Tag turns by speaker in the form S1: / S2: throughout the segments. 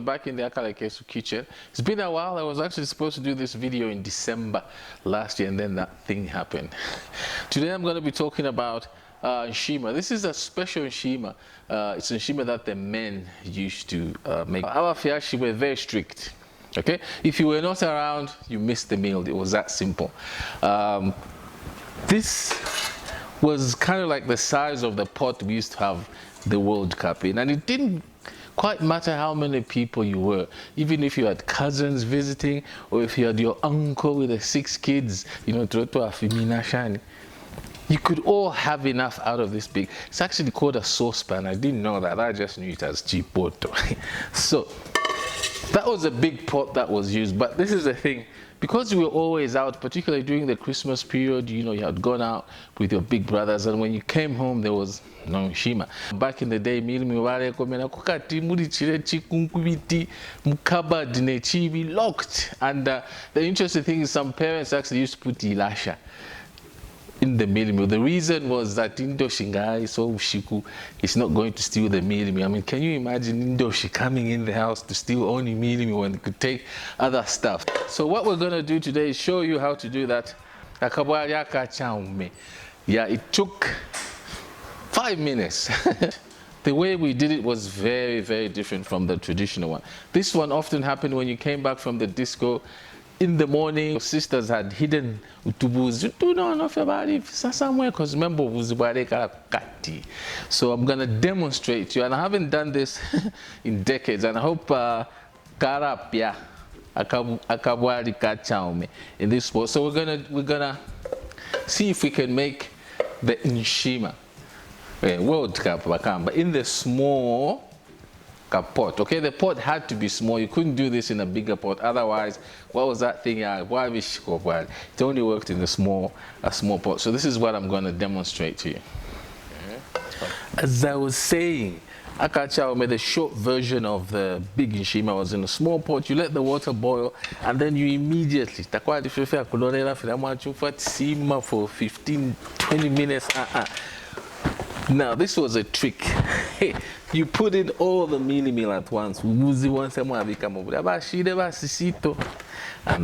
S1: back in the Akalekesu kitchen. It's been a while. I was actually supposed to do this video in December last year, and then that thing happened. Today I'm going to be talking about Nshima. This is a special Nshima. It's a Nshima that the men used to make. Our Fiashi were very strict. Okay, if you were not around, you missed the meal. It was that simple. This was kind of like the size of the pot we used to have the World Cup in, and it didn't quite matter how many people you were, even if you had cousins visiting or if you had your uncle with the 6 kids, you know, you could all have enough out of this big. It's actually called a saucepan. I didn't know that. I just knew it as chipoto. So that was a big pot that was used. But this is the thing, because we were always out, particularly during the Christmas period, you know, you had gone out with your big brothers, and when you came home, there was no Nshima. Back in the day, locked. And the interesting thing is, some parents actually used to put ilasha in the meal. The reason was that Indoshingai, so Ushiku, is not going to steal the meal. I mean, can you imagine Indoshi coming in the house to steal only meal when they could take other stuff? So what we're going to do today is show you how to do that. Yeah, it took 5 minutes. The way we did it was very, very different from the traditional one. This one often happened when you came back from the disco. In the morning, sisters had hidden utubuzi. You don't know if somewhere, because remember, so I'm going to demonstrate to you, and I haven't done this in decades, and I hope karapia akabwari kachaume in this sport. So we're gonna see if we can make the Nshima World Cup but in the small pot. Okay, the pot had to be small. You couldn't do this in a bigger pot. Otherwise, what was that thing? It only worked in a small pot. So this is what I'm going to demonstrate to you. As I was saying, Akachao made a short version of the big Nshima. Was in a small pot. You let the water boil, and then you immediately for 15-20 minutes. Now this was a trick. You put in all the meal at once, and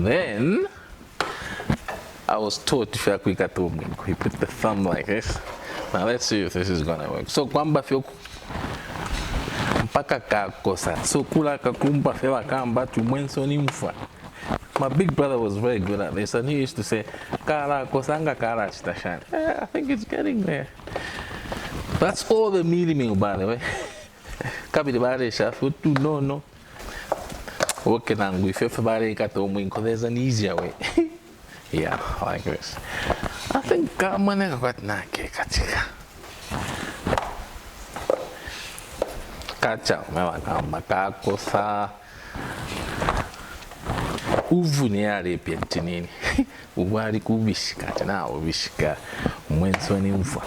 S1: then I was taught to you put the thumb like this. Now let's see if this is gonna work. So kwamba fyo mpaka kakosa. So kula kakumba fewa kamba tumwenso ni mfa. My big brother was very good at this, and he used to say, "Kara kosanga kara chitashan." I think it's getting there. That's all the meal, by the way. No. Okay, now there's an easier way. Yeah, like this. I think uvuniare piantinini uwari kubishika na ubishika mwenso ni mfa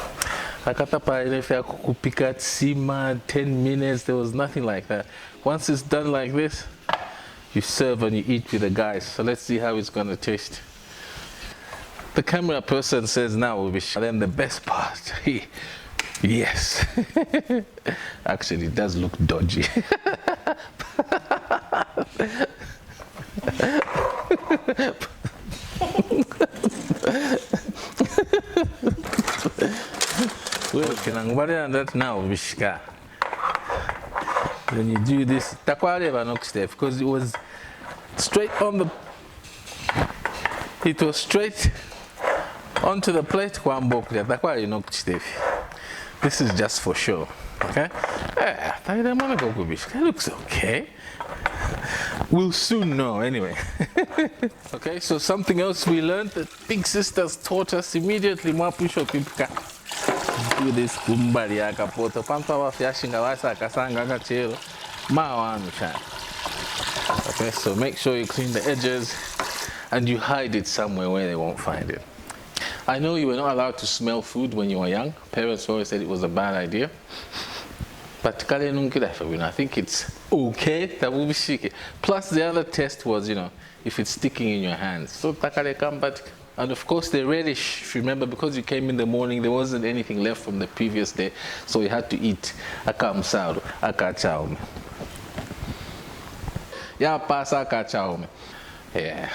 S1: akatapa ilefya kupika tsima 10 minutes. There was nothing like that. Once it's done like this, you serve and you eat with the guys. So let's see how it's gonna taste. The camera person says now will be then the best part. Yes. Actually it does look dodgy. That now when you do this, because it was straight on the, it was straight onto the plate. This is just for show. Okay, it looks okay. We'll soon know anyway. Okay, so something else we learned that big sisters taught us immediately. Do this kumbari akapoto pampa wa fyashinga wasa akasanga akachero mawanu chana. Okay, so make sure you clean the edges and you hide it somewhere where they won't find it. I know you were not allowed to smell food when you were young. Parents always said it was a bad idea. But I think it's okay. Plus the other test was, you know, if it's sticking in your hands. So and of course the relish, if you remember, because you came in the morning, there wasn't anything left from the previous day, so you had to eat akamsaru, akachaume. Ya pasa kachaume. Yeah.